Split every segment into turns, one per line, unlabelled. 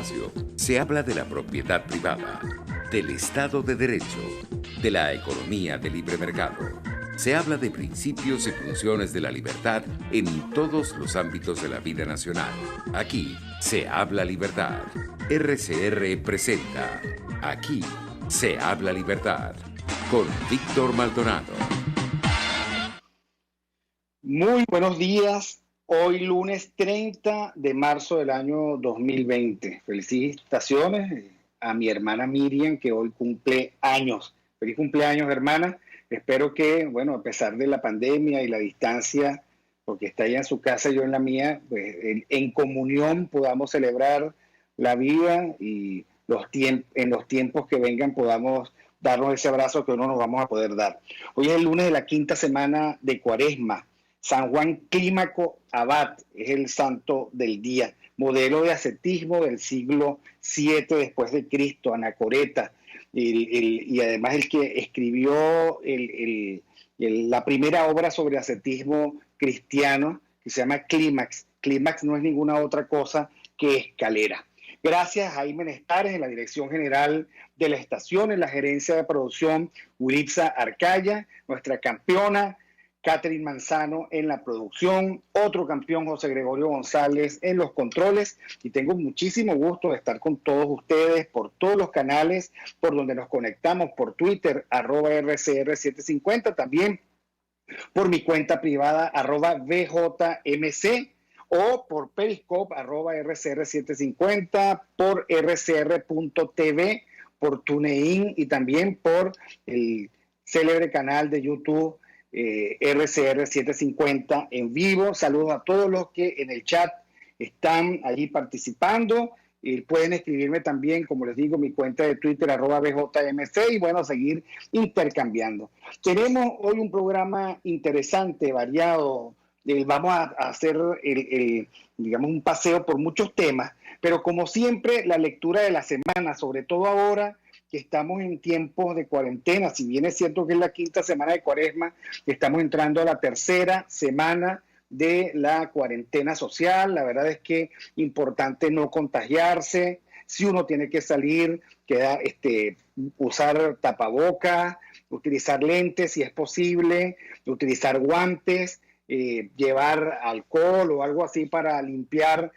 espacio se habla de la propiedad privada, del Estado de Derecho, de la economía de libre mercado. Se habla de principios y funciones de la libertad en todos los ámbitos de la vida nacional. Aquí se habla libertad. RCR presenta Aquí se habla libertad con Víctor Maldonado.
Muy buenos días. Hoy lunes 30 de marzo del año 2020. Felicitaciones a mi hermana Miriam, que hoy cumple años. Feliz cumpleaños, hermana. Espero que, bueno, a pesar de la pandemia y la distancia, porque está ella en su casa y yo en la mía, pues en comunión podamos celebrar la vida y en los tiempos que vengan podamos darnos ese abrazo que no nos vamos a poder dar. Hoy es el lunes de la quinta semana de Cuaresma. San Juan Clímaco Abad es el santo del día, modelo de ascetismo del siglo VII después de Cristo, anacoreta, y además el que escribió la primera obra sobre ascetismo cristiano, que se llama Clímax. Clímax no es ninguna otra cosa que escalera. Gracias a Jaime Nestares en la dirección general de la estación, en la gerencia de producción, Uritza Arcaya, nuestra campeona, Catherine Manzano en la producción, otro campeón José Gregorio González en los controles, y tengo muchísimo gusto de estar con todos ustedes por todos los canales por donde nos conectamos, por Twitter, @RCR750, también por mi cuenta privada, @VJMC, o por Periscope, @RCR750, por RCR.tv, por TuneIn y también por el célebre canal de YouTube RCR750 en vivo. Saludos a todos los que en el chat están allí participando. Pueden escribirme también, como les digo, mi cuenta de Twitter, @BJMC, y bueno, seguir intercambiando. Tenemos hoy un programa interesante, variado. Vamos a hacer, digamos, un paseo por muchos temas, pero como siempre, la lectura de la semana, sobre todo ahora que estamos en tiempos de cuarentena. Si bien es cierto que es la quinta semana de Cuaresma, estamos entrando a la tercera semana de la cuarentena social. La verdad es que es importante no contagiarse. Si uno tiene que salir, usar tapabocas, utilizar lentes si es posible, utilizar guantes, llevar alcohol o algo así para limpiar,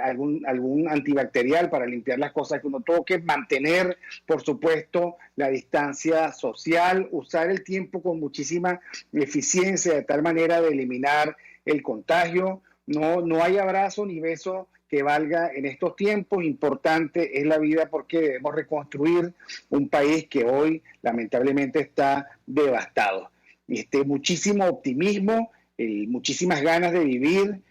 algún antibacterial para limpiar las cosas que uno toque, mantener, por supuesto, la distancia social, usar el tiempo con muchísima eficiencia de tal manera de eliminar el contagio. No hay abrazo ni beso que valga en estos tiempos. Importante es la vida porque debemos reconstruir un país que hoy lamentablemente está devastado. Muchísimo optimismo, muchísimas ganas de vivir,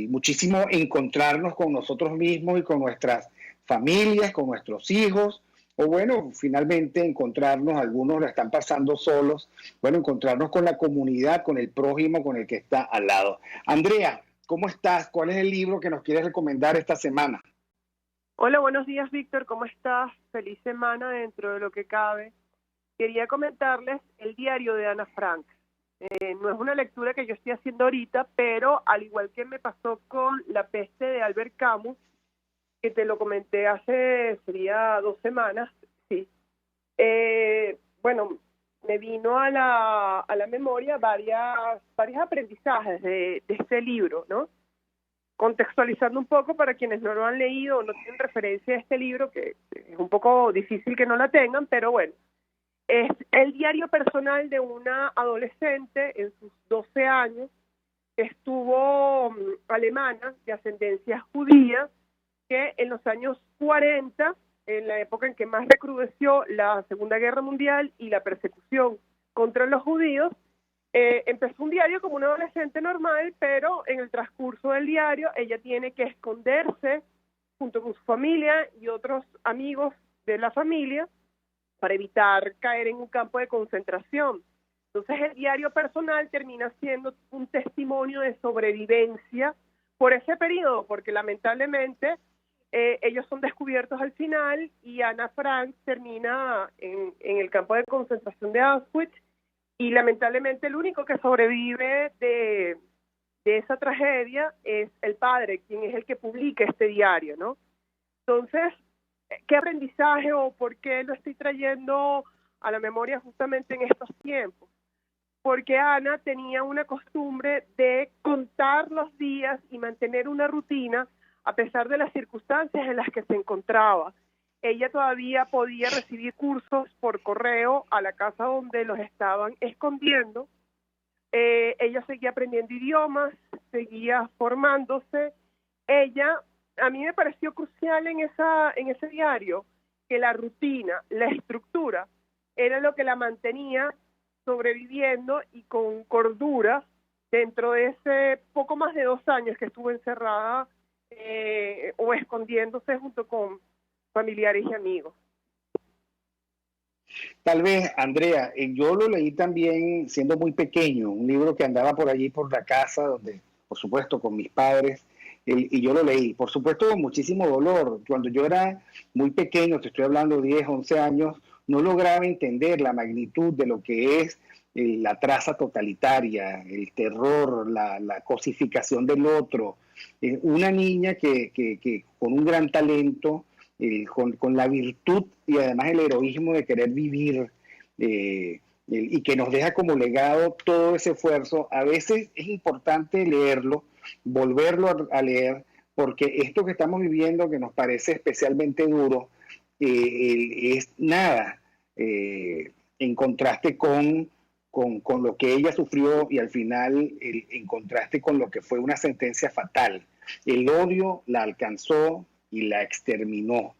muchísimo encontrarnos con nosotros mismos y con nuestras familias, con nuestros hijos, o bueno, finalmente encontrarnos, algunos la están pasando solos, bueno, encontrarnos con la comunidad, con el prójimo, con el que está al lado. Andrea, ¿cómo estás? ¿Cuál es el libro que nos quieres recomendar esta semana?
Hola, buenos días, Víctor, ¿cómo estás? Feliz semana dentro de lo que cabe. Quería comentarles el diario de Ana Frank. No es una lectura que yo estoy haciendo ahorita, pero al igual que me pasó con La peste de Albert Camus, que te lo comenté sería 2 semanas, sí. Bueno, me vino a la memoria varios aprendizajes de este libro, ¿no? Contextualizando un poco para quienes no lo han leído o no tienen referencia a este libro, que es un poco difícil que no la tengan, pero bueno. Es el diario personal de una adolescente en sus 12 años que estuvo alemana, de ascendencia judía, que en los años 40, en la época en que más recrudeció la Segunda Guerra Mundial y la persecución contra los judíos, empezó un diario como una adolescente normal, pero en el transcurso del diario ella tiene que esconderse junto con su familia y otros amigos de la familia para evitar caer en un campo de concentración. Entonces el diario personal termina siendo un testimonio de sobrevivencia por ese periodo, porque lamentablemente ellos son descubiertos al final y Ana Frank termina en el campo de concentración de Auschwitz, y lamentablemente el único que sobrevive de esa tragedia es el padre, quien es el que publica este diario, ¿no? Entonces, ¿qué aprendizaje o por qué lo estoy trayendo a la memoria justamente en estos tiempos? Porque Ana tenía una costumbre de contar los días y mantener una rutina a pesar de las circunstancias en las que se encontraba. Ella todavía podía recibir cursos por correo a la casa donde los estaban escondiendo. Ella seguía aprendiendo idiomas, seguía formándose. A mí me pareció crucial en ese diario que la rutina, la estructura, era lo que la mantenía sobreviviendo y con cordura dentro de ese poco más de 2 años que estuvo encerrada o escondiéndose junto con familiares y amigos.
Tal vez, Andrea, yo lo leí también siendo muy pequeño, un libro que andaba por allí por la casa, donde, por supuesto, con mis padres, y yo lo leí, por supuesto, con muchísimo dolor. Cuando yo era muy pequeño, te estoy hablando 10, 11 años, no lograba entender la magnitud de lo que es la traza totalitaria, el terror, la cosificación del otro. Una niña que con un gran talento, con la virtud y además el heroísmo de querer vivir, y que nos deja como legado todo ese esfuerzo. A veces es importante leerlo, volverlo a leer, porque esto que estamos viviendo, que nos parece especialmente duro, es nada en contraste con lo que ella sufrió, y al final en contraste con lo que fue una sentencia fatal. El odio la alcanzó y la exterminó.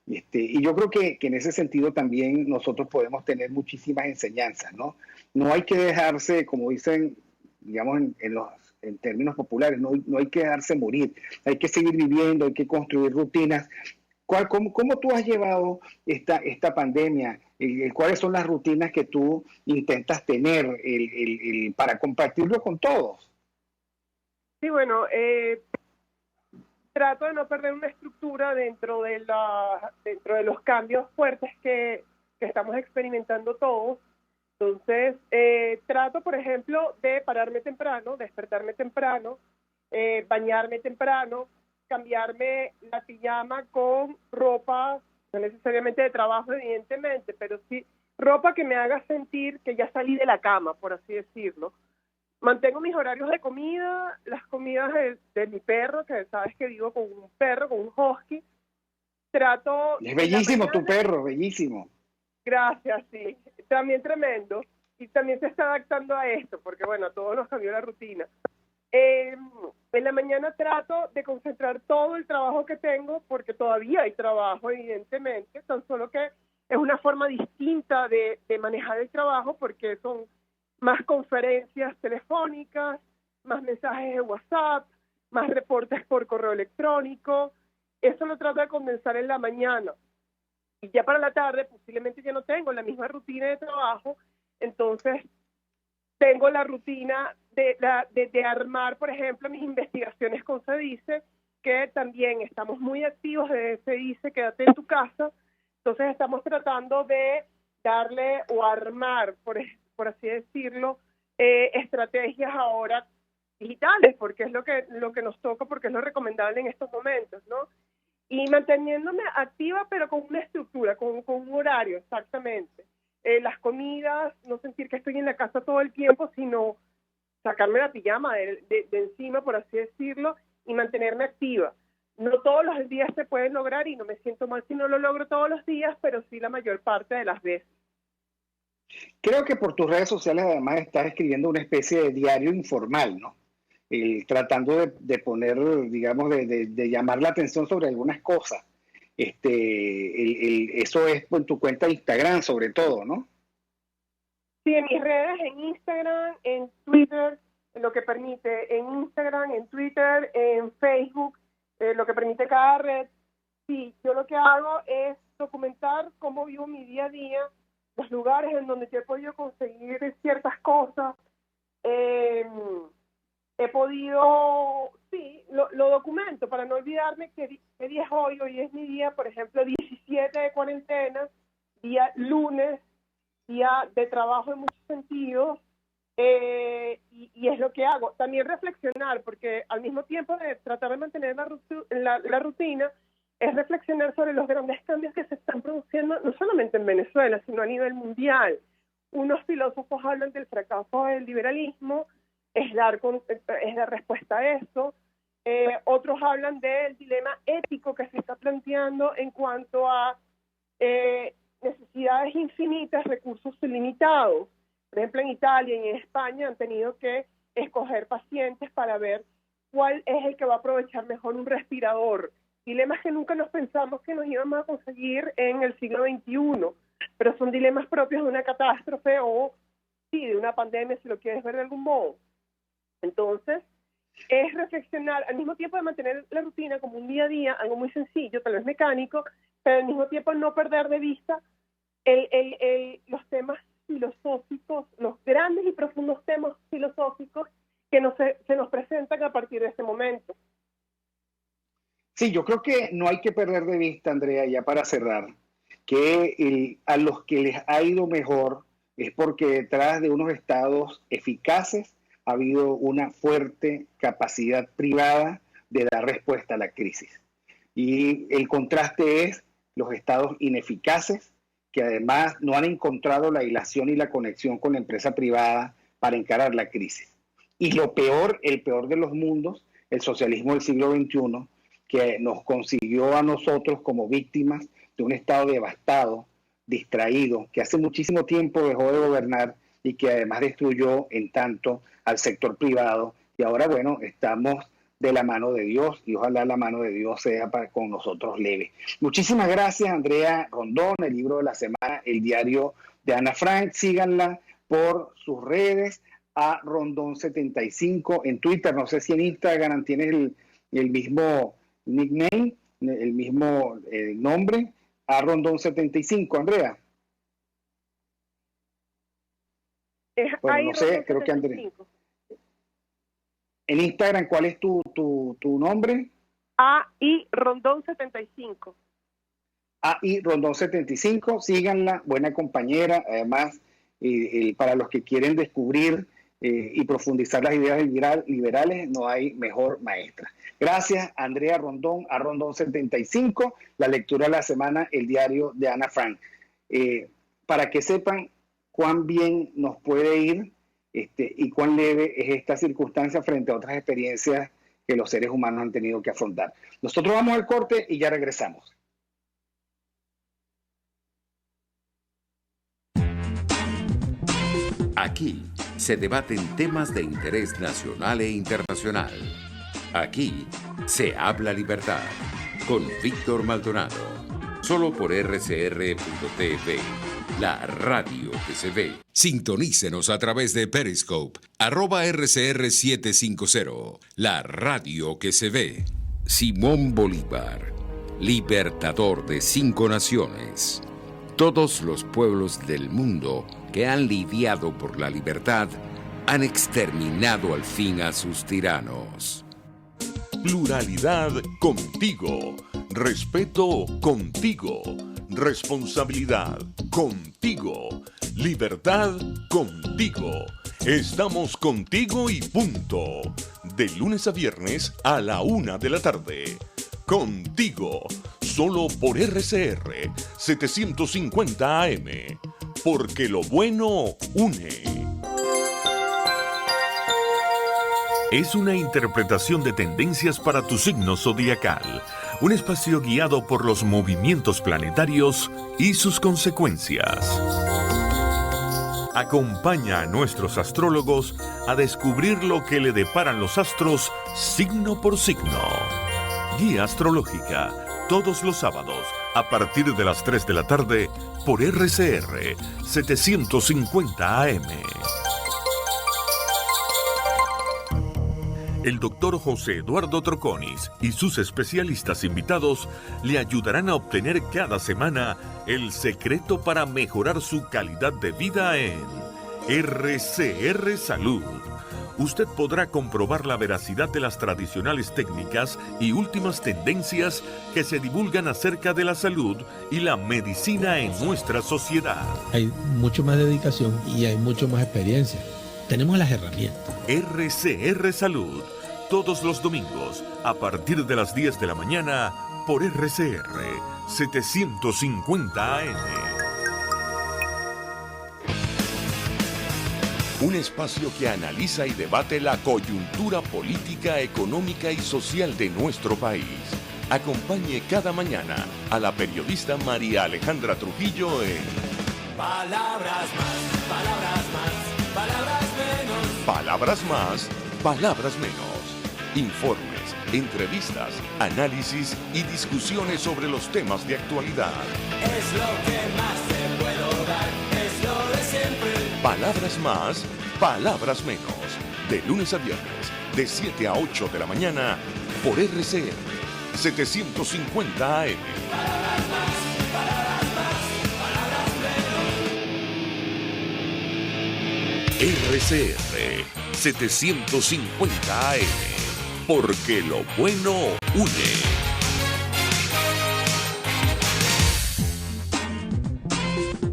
Y yo creo que en ese sentido también nosotros podemos tener muchísimas enseñanzas, ¿no? No hay que dejarse, como dicen, digamos, en términos populares, no hay que dejarse morir, hay que seguir viviendo, hay que construir rutinas. ¿Cómo tú has llevado esta pandemia? ¿Cuáles son las rutinas que tú intentas tener para compartirlo con todos?
Sí, bueno, trato de no perder una estructura dentro de los cambios fuertes que estamos experimentando todos. Entonces, trato, por ejemplo, de pararme temprano, despertarme temprano, bañarme temprano, cambiarme la pijama con ropa, no necesariamente de trabajo, evidentemente, pero sí ropa que me haga sentir que ya salí de la cama, por así decirlo. Mantengo mis horarios de comida, las comidas de mi perro, que sabes que vivo con un perro, con un husky. Trato...
Es bellísimo tu perro, bellísimo.
Gracias, sí. También tremendo. Y también se está adaptando a esto, porque bueno, a todos nos cambió la rutina. En la mañana trato de concentrar todo el trabajo que tengo, porque todavía hay trabajo, evidentemente, tan solo que es una forma distinta de manejar el trabajo, porque son más conferencias telefónicas, más mensajes de WhatsApp, más reportes por correo electrónico. Eso lo trato de condensar en la mañana. Y ya para la tarde posiblemente ya no tengo la misma rutina de trabajo, entonces tengo la rutina de armar, por ejemplo, mis investigaciones con CEDICE, que también estamos muy activos de CEDICE, quédate en tu casa. Entonces estamos tratando de darle o armar, por así decirlo, estrategias ahora digitales, porque es lo que nos toca, porque es lo recomendable en estos momentos, ¿no? Y manteniéndome activa, pero con una estructura, con un horario, exactamente. Las comidas, no sentir que estoy en la casa todo el tiempo, sino sacarme la pijama de encima, por así decirlo, y mantenerme activa. No todos los días se pueden lograr, y no me siento mal si no lo logro todos los días, pero sí la mayor parte de las veces.
Creo que por tus redes sociales además estás escribiendo una especie de diario informal, ¿no? Tratando de poner, digamos, de llamar la atención sobre algunas cosas. Eso es en tu cuenta de Instagram sobre todo, ¿no?
Sí, en mis redes, en Instagram, en Twitter, lo que permite, en Instagram, en Twitter, en Facebook, lo que permite cada red. Sí, yo lo que hago es documentar cómo vivo mi día a día, los lugares en donde yo he podido conseguir ciertas cosas. He podido, sí, lo documento para no olvidarme qué día es hoy. Hoy es mi día, por ejemplo, 17 de cuarentena, día lunes, día de trabajo en muchos sentidos, y es lo que hago. También reflexionar, porque al mismo tiempo de tratar de mantener la rutina, es reflexionar sobre los grandes cambios que se están produciendo, no solamente en Venezuela, sino a nivel mundial. Unos filósofos hablan del fracaso del liberalismo, es dar respuesta a eso. Otros hablan del dilema ético que se está planteando en cuanto a necesidades infinitas, recursos ilimitados. Por ejemplo, en Italia y en España han tenido que escoger pacientes para ver cuál es el que va a aprovechar mejor un respirador. Dilemas que nunca nos pensamos que nos íbamos a conseguir en el siglo XXI, pero son dilemas propios de una catástrofe o, sí, de una pandemia, si lo quieres ver de algún modo. Entonces, es reflexionar, al mismo tiempo de mantener la rutina como un día a día, algo muy sencillo, tal vez mecánico, pero al mismo tiempo no perder de vista los temas filosóficos, los grandes y profundos temas filosóficos que se nos presentan a partir de este momento.
Sí, yo creo que no hay que perder de vista, Andrea, ya para cerrar, que a los que les ha ido mejor es porque detrás de unos estados eficaces ha habido una fuerte capacidad privada de dar respuesta a la crisis. Y el contraste es los estados ineficaces, que además no han encontrado la hilación y la conexión con la empresa privada para encarar la crisis. Y el peor de los mundos, el socialismo del siglo XXI, que nos consiguió a nosotros como víctimas de un estado devastado, distraído, que hace muchísimo tiempo dejó de gobernar y que además destruyó en tanto al sector privado. Y ahora, bueno, estamos de la mano de Dios y ojalá la mano de Dios sea con nosotros leve. Muchísimas gracias, Andrea Rondón, el libro de la semana, el diario de Ana Frank. Síganla por sus redes, a Rondón75 en Twitter. No sé si en Instagram tienes el mismo nickname, el mismo nombre, a Rondón75, Andrea. Bueno, no sé, creo que Andrea. En Instagram, ¿cuál es tu nombre?
AI Rondón75.
AI Rondón75, síganla, buena compañera, además, para los que quieren descubrir y profundizar las ideas liberales, no hay mejor maestra. Gracias, Andrea Rondón, a Rondón75, la lectura de la semana, el diario de Ana Frank. Para que sepan cuán bien nos puede ir y cuán leve es esta circunstancia frente a otras experiencias que los seres humanos han tenido que afrontar. Nosotros vamos al corte y ya regresamos.
Aquí se debaten temas de interés nacional e internacional. Aquí se habla libertad con Víctor Maldonado. Solo por rcr.tv, la radio que se ve. Sintonícenos a través de Periscope, @RCR750, la radio que se ve. Simón Bolívar, libertador de 5 naciones. Todos los pueblos del mundo que han lidiado por la libertad han exterminado al fin a sus tiranos.
Pluralidad contigo. Respeto contigo. Responsabilidad contigo. Libertad contigo. Estamos contigo y punto. De lunes a viernes a la 1 de la tarde. Contigo. Solo por RCR 750 AM. Porque lo bueno une. Es una interpretación de tendencias para tu signo zodiacal. Un espacio guiado por los movimientos planetarios y sus consecuencias. Acompaña a nuestros astrólogos a descubrir lo que le deparan los astros signo por signo. Guía astrológica, todos los sábados, a partir de las 3 de la tarde, por RCR 750 AM. El doctor José Eduardo Troconis y sus especialistas invitados le ayudarán a obtener cada semana el secreto para mejorar su calidad de vida en RCR Salud. Usted podrá comprobar la veracidad de las tradicionales técnicas y últimas tendencias que se divulgan acerca de la salud y la medicina en nuestra sociedad.
Hay mucho más dedicación y hay mucho más experiencia. Tenemos las herramientas.
RCR Salud, todos los domingos, a partir de las 10 de la mañana, por RCR 750 AM. Un espacio que analiza y debate la coyuntura política, económica y social de nuestro país. Acompañe cada mañana a la periodista María Alejandra Trujillo en
Palabras más, palabras más, palabras menos.
Palabras más, palabras menos. Informes, entrevistas, análisis y discusiones sobre los temas de actualidad.
Es lo que más te puedo dar, es lo de siempre.
Palabras más, palabras menos. De lunes a viernes, de 7 a 8 de la mañana, por RCR 750 AM.
Palabras más, palabras más, palabras menos.
RCR 750 AM. Porque lo bueno une.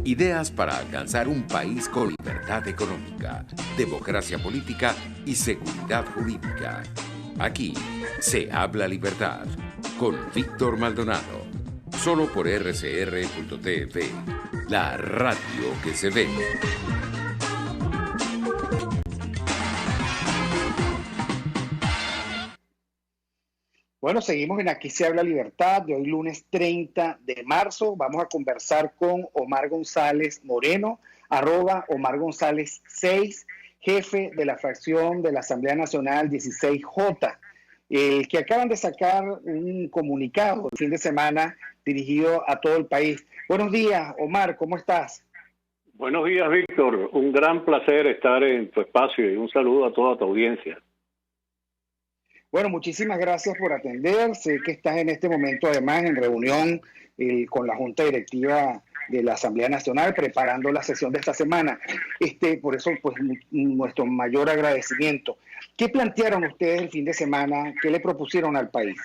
Ideas para alcanzar un país con libertad económica, democracia política y seguridad jurídica. Aquí se habla libertad con Víctor Maldonado. Solo por rcr.tv, la radio que se ve.
Bueno, seguimos en Aquí se habla libertad de hoy lunes 30 de marzo. Vamos a conversar con Omar González Moreno, @Omar González 6, jefe de la fracción de la Asamblea Nacional 16J, el que acaban de sacar un comunicado el fin de semana dirigido a todo el país. Buenos días, Omar, ¿cómo estás?
Buenos días, Víctor. Un gran placer estar en tu espacio y un saludo a toda tu audiencia.
Bueno, muchísimas gracias por atender. Sé que estás en este momento además en reunión con la Junta Directiva de la Asamblea Nacional preparando la sesión de esta semana. Por eso, pues, nuestro mayor agradecimiento. ¿Qué plantearon ustedes el fin de semana? ¿Qué le propusieron al país?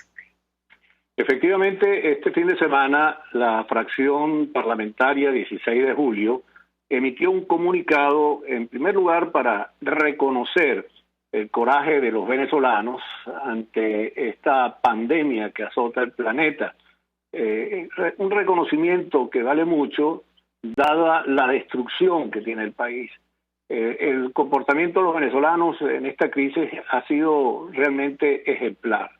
Efectivamente, este fin de semana la fracción parlamentaria 16 de julio emitió un comunicado, en primer lugar, para reconocer el coraje de los venezolanos ante esta pandemia que azota el planeta. Un reconocimiento que vale mucho, dada la destrucción que tiene el país. El comportamiento de los venezolanos en esta crisis ha sido realmente ejemplar.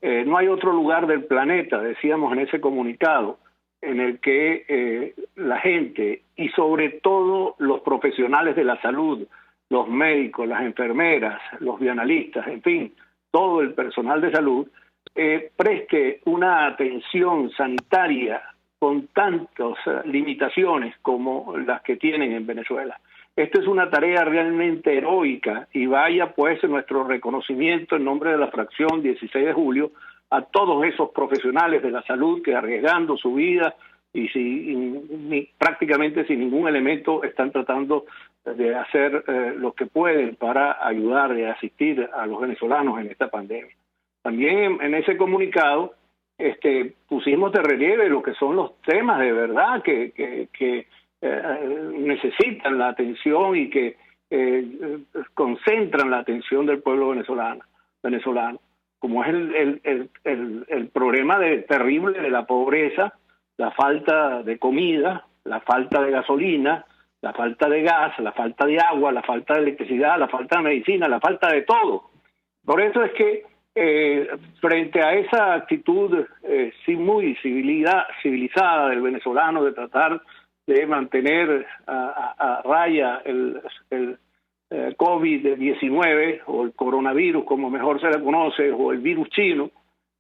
No hay otro lugar del planeta, decíamos en ese comunicado, en el que la gente y sobre todo los profesionales de la salud, los médicos, las enfermeras, los bioanalistas, en fin, todo el personal de salud, preste una atención sanitaria con tantas limitaciones como las que tienen en Venezuela. Esta es una tarea realmente heroica y vaya pues nuestro reconocimiento en nombre de la fracción 16 de julio a todos esos profesionales de la salud que arriesgando su vida y prácticamente sin ningún elemento están tratando de hacer lo que pueden para ayudar y asistir a los venezolanos en esta pandemia. También en ese comunicado pusimos de relieve lo que son los temas de verdad que necesitan la atención y que concentran la atención del pueblo venezolano, como es el problema terrible de la pobreza, la falta de comida, la falta de gasolina, la falta de gas, la falta de agua, la falta de electricidad, la falta de medicina, la falta de todo. Por eso es que frente a esa actitud sí muy civilizada del venezolano de tratar de mantener a raya el COVID-19 o el coronavirus, como mejor se le conoce, o el virus chino,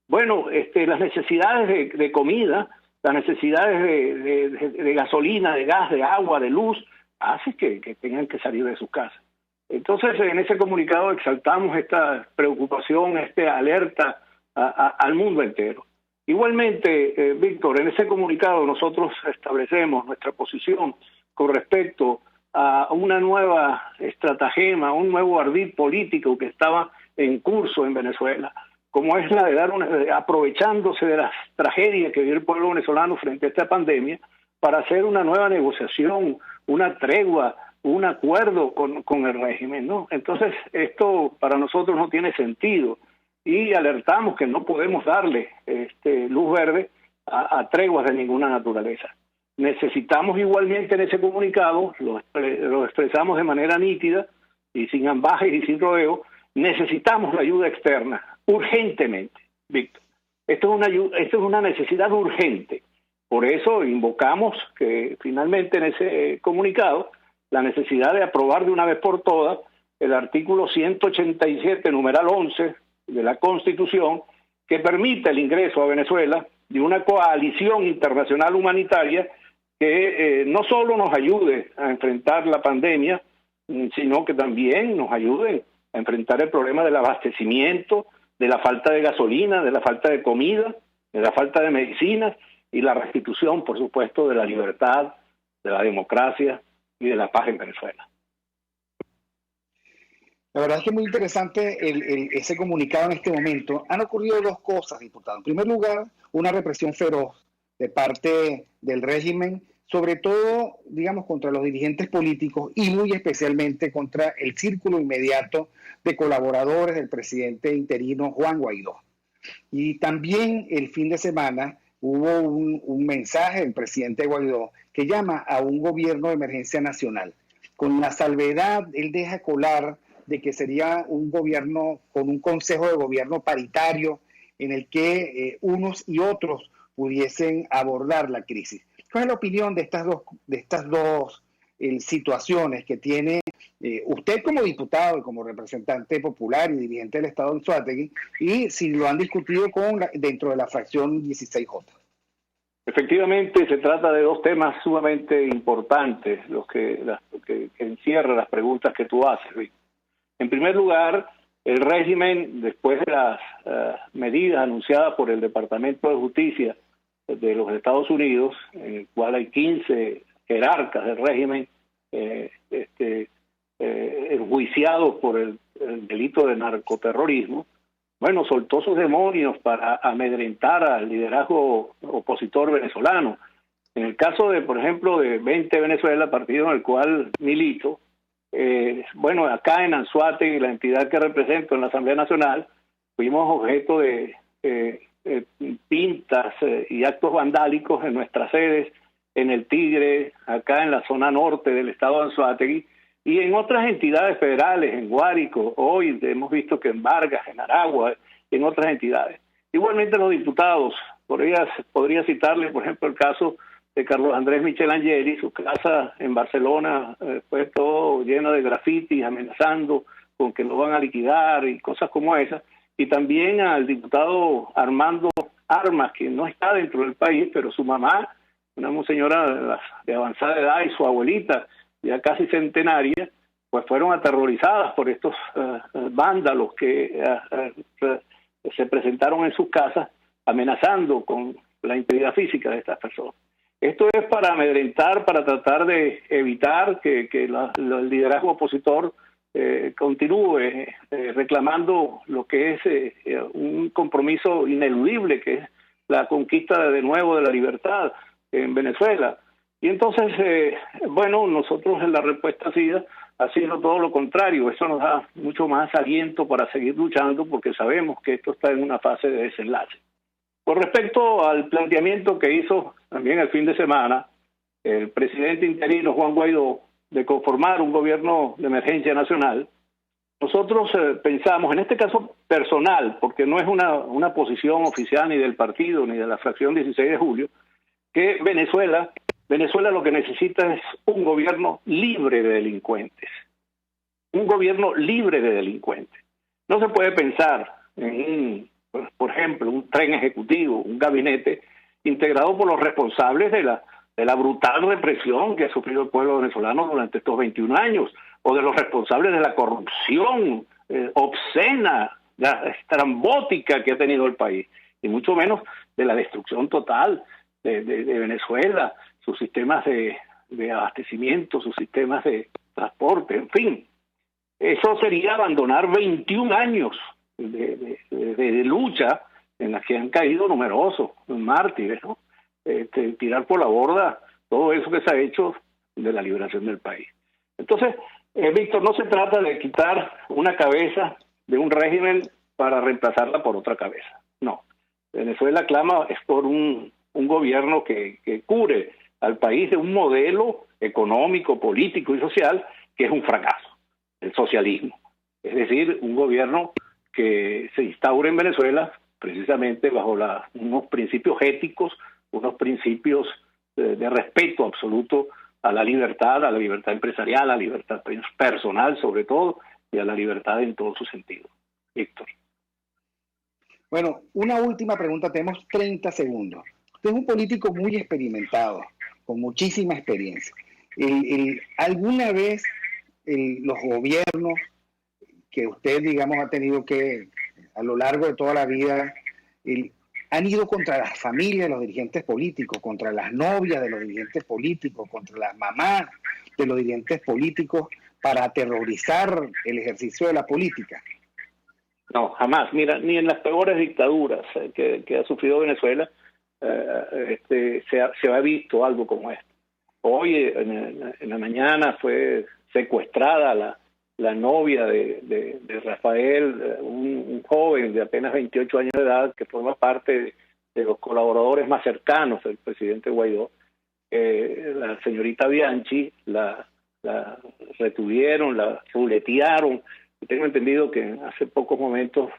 bueno, las necesidades de comida, las necesidades de gasolina, de gas, de agua, de luz, hace que tengan que salir de sus casas. Entonces, en ese comunicado exaltamos esta preocupación, esta alerta al mundo entero. Igualmente, Víctor, en ese comunicado nosotros establecemos nuestra posición con respecto a una nueva estratagema, un nuevo ardid político que estaba en curso en Venezuela, como es la de aprovechándose de las tragedias que vive el pueblo venezolano frente a esta pandemia, para hacer una nueva negociación, una tregua, un acuerdo con el régimen, ¿no? Entonces, esto para nosotros no tiene sentido. y alertamos que no podemos darle luz verde a treguas de ninguna naturaleza. Necesitamos igualmente en ese comunicado, lo expresamos de manera nítida y sin ambajes y sin rodeo, necesitamos la ayuda externa urgentemente, Víctor. Esto es una necesidad urgente. Por eso invocamos que finalmente en ese comunicado la necesidad de aprobar de una vez por todas el artículo 187, numeral 11 de la Constitución, que permite el ingreso a Venezuela de una coalición internacional humanitaria que no solo nos ayude a enfrentar la pandemia, sino que también nos ayude a enfrentar el problema del abastecimiento, de la falta de gasolina, de la falta de comida, de la falta de medicinas y la restitución, por supuesto, de la libertad, de la democracia y de la paz en Venezuela.
La verdad es que es muy interesante ese comunicado en este momento. Han ocurrido dos cosas, diputado. En primer lugar, una represión feroz de parte del régimen, sobre todo, digamos, contra los dirigentes políticos y muy especialmente contra el círculo inmediato de colaboradores del presidente interino Juan Guaidó. Y también el fin de semana hubo un mensaje del presidente Guaidó que llama a un gobierno de emergencia nacional. Con la salvedad, él deja colar de que sería un gobierno con un consejo de gobierno paritario en el que unos y otros pudiesen abordar la crisis. ¿Cuál es la opinión de estas dos situaciones que tiene usted como diputado y como representante popular y dirigente del Estado de Anzoátegui, y si lo han discutido dentro de la fracción 16J?
Efectivamente, se trata de dos temas sumamente importantes, los que encierran las preguntas que tú haces, Luis. En primer lugar, el régimen, después de las medidas anunciadas por el Departamento de Justicia de los Estados Unidos, en el cual hay 15 jerarcas del régimen enjuiciados por el delito de narcoterrorismo, bueno, soltó sus demonios para amedrentar al liderazgo opositor venezolano. En el caso de, por ejemplo, de 20 Venezuela, partido en el cual milito, bueno, acá en Anzoátegui, la entidad que represento en la Asamblea Nacional, fuimos objeto de pintas y actos vandálicos en nuestras sedes, en el Tigre, acá en la zona norte del estado de Anzoátegui, y en otras entidades federales, en Guárico, hoy hemos visto que en Vargas, en Aragua, y en otras entidades. Igualmente los diputados, podría citarle, por ejemplo, el caso de Carlos Andrés Michel Angeli, su casa en Barcelona fue todo lleno de grafitis, amenazando con que lo van a liquidar y cosas como esas, y también al diputado Armando Armas, que no está dentro del país, pero su mamá, una señora de avanzada edad, y su abuelita, ya casi centenaria, pues fueron aterrorizadas por estos vándalos que se presentaron en sus casas amenazando con la integridad física de estas personas. Esto es para amedrentar, para tratar de evitar que el liderazgo opositor continúe reclamando lo que es un compromiso ineludible, que es la conquista de nuevo de la libertad en Venezuela. Y entonces, bueno, nosotros en la respuesta ha sido todo lo contrario. Eso nos da mucho más aliento para seguir luchando, porque sabemos que esto está en una fase de desenlace. Con respecto al planteamiento que hizo también el fin de semana el presidente interino Juan Guaidó de conformar un gobierno de emergencia nacional, nosotros pensamos, en este caso personal, porque no es una posición oficial ni del partido ni de la fracción 16 de julio, que Venezuela lo que necesita es un gobierno libre de delincuentes. Un gobierno libre de delincuentes. No se puede pensar en por ejemplo, un tren ejecutivo, un gabinete integrado por los responsables de la brutal represión que ha sufrido el pueblo venezolano durante estos 21 años, o de los responsables de la corrupción obscena, estrambótica que ha tenido el país, y mucho menos de la destrucción total de Venezuela, sus sistemas de abastecimiento, sus sistemas de transporte, en fin. Eso sería abandonar 21 años de lucha en las que han caído numerosos mártires, ¿no? Tirar por la borda todo eso que se ha hecho de la liberación del país. Entonces, Víctor, no se trata de quitar una cabeza de un régimen para reemplazarla por otra cabeza. No. Venezuela clama es por un gobierno que cure al país de un modelo económico, político y social que es un fracaso, el socialismo. Es decir, un gobierno que se instaura en Venezuela precisamente bajo unos principios éticos, unos principios de respeto absoluto a la libertad empresarial, a la libertad personal sobre todo, y a la libertad en todo su sentido. Víctor.
Bueno, una última pregunta, tenemos 30 segundos. Usted es un político muy experimentado, con muchísima experiencia. ¿Alguna vez los gobiernos que usted, digamos, ha tenido que, a lo largo de toda la vida, han ido contra las familias de los dirigentes políticos, contra las novias de los dirigentes políticos, contra las mamás de los dirigentes políticos, para aterrorizar el ejercicio de la política?
No, jamás. Mira, ni en las peores dictaduras que ha sufrido Venezuela se ha visto algo como esto. Hoy, en la mañana, fue secuestrada la novia de Rafael, un joven de apenas 28 años de edad que forma parte de los colaboradores más cercanos del presidente Guaidó. La señorita Bianchi la retuvieron, la ruletearon. Tengo entendido que hace pocos momentos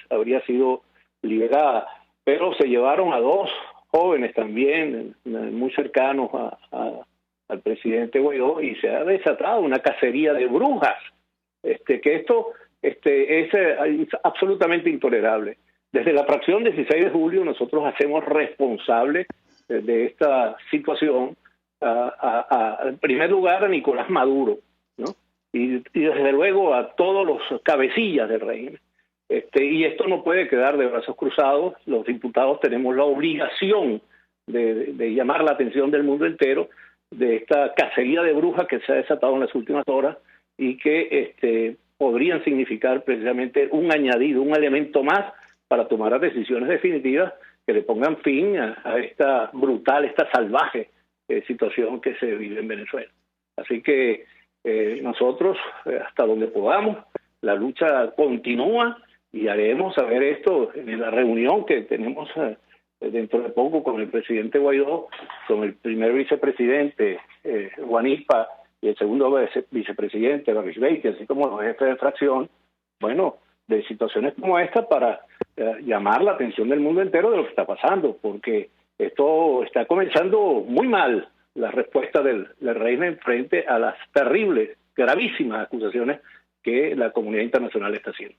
habría sido liberada, pero se llevaron a dos jóvenes también muy cercanos al presidente Guaidó, y se ha desatado una cacería de brujas, que esto es absolutamente intolerable. Desde la fracción 16 de julio nosotros hacemos responsable de esta situación en primer lugar a Nicolás Maduro, ¿no? Y desde luego a todos los cabecillas del régimen. Y esto no puede quedar de brazos cruzados. Los diputados tenemos la obligación de llamar la atención del mundo entero de esta cacería de brujas que se ha desatado en las últimas horas y que podrían significar precisamente un añadido, un elemento más para tomar decisiones definitivas que le pongan fin a esta brutal, esta salvaje situación que se vive en Venezuela. Así que nosotros, hasta donde podamos, la lucha continúa y haremos saber esto en la reunión que tenemos dentro de poco con el presidente Guaidó, con el primer vicepresidente Juanipa y el segundo vicepresidente Barisbeiti, así como los jefes de fracción, bueno, de situaciones como esta para llamar la atención del mundo entero de lo que está pasando, porque esto está comenzando muy mal, la respuesta del régimen frente a las terribles, gravísimas acusaciones que la comunidad internacional está haciendo.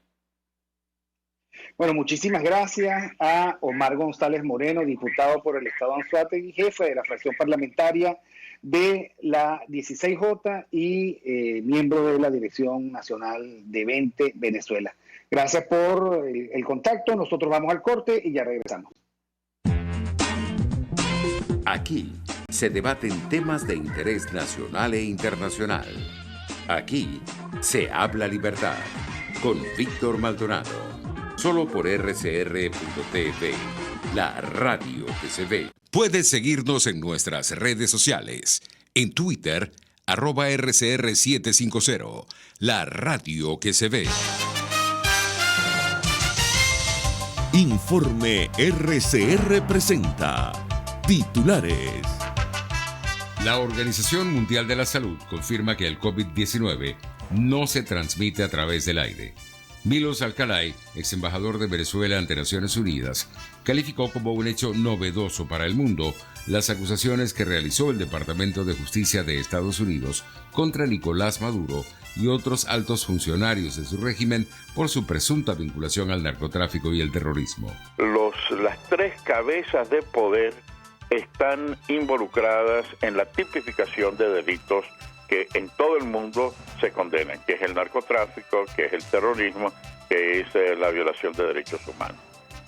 Bueno, muchísimas gracias a Omar González Moreno, diputado por el Estado Anzoátegui, jefe de la fracción parlamentaria de la 16J y miembro de la Dirección Nacional de 20 Venezuela. Gracias por el contacto. Nosotros vamos al corte y ya regresamos.
Aquí se debaten temas de interés nacional e internacional. Aquí se habla libertad con Víctor Maldonado. Solo por RCR.tv, la radio que se ve. Puedes seguirnos en nuestras redes sociales. En Twitter, @RCR750, la radio que se ve. Informe RCR presenta titulares. La Organización Mundial de la Salud confirma que el COVID-19 no se transmite a través del aire. Milos Alcalay, ex embajador de Venezuela ante Naciones Unidas, calificó como un hecho novedoso para el mundo las acusaciones que realizó el Departamento de Justicia de Estados Unidos contra Nicolás Maduro y otros altos funcionarios de su régimen por su presunta vinculación al narcotráfico y el terrorismo.
Las tres cabezas de poder están involucradas en la tipificación de delitos que en todo el mundo se condenan, que es el narcotráfico, que es el terrorismo, que es la violación de derechos humanos.